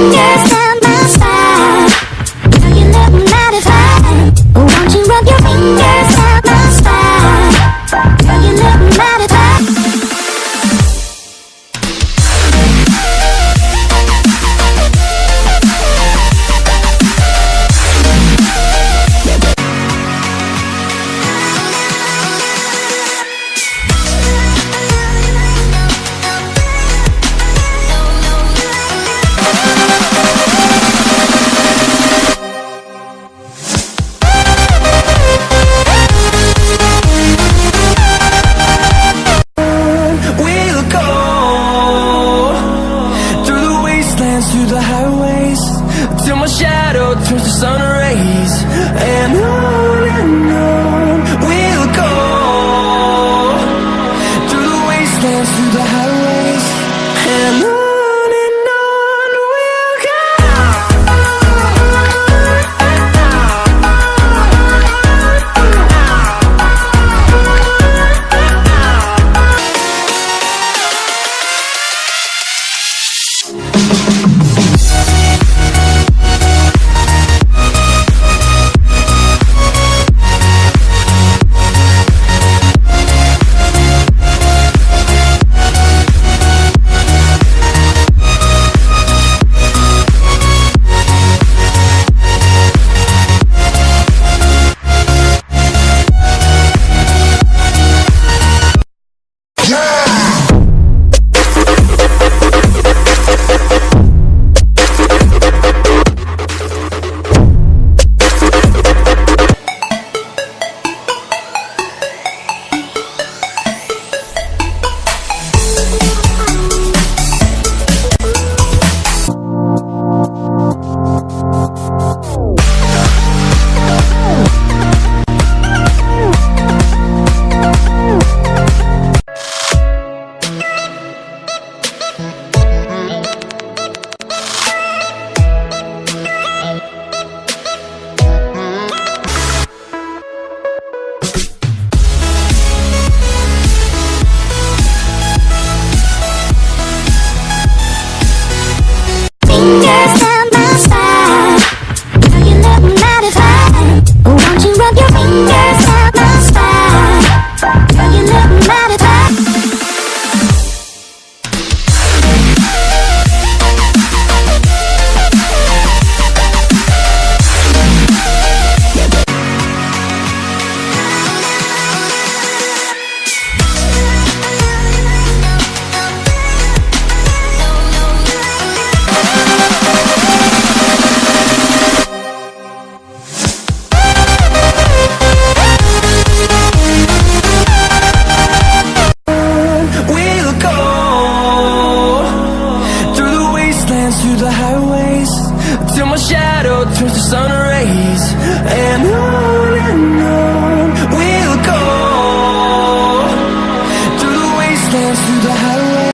fingers down my spine. Girl, you look mighty fine. Won't you rub your fingers down my spine? Girl, you look mighty fine. Through the highways, till my shadow turns to sun rays, and on we'll go. Through the wastelands, through the highways, and on we'll go. Fingers down my spine. Girl, you look mighty fine. Won't you rub your fingers down my spine? Girl, you look mighty fine. Through the highways, till my shadow turns to sun rays, and on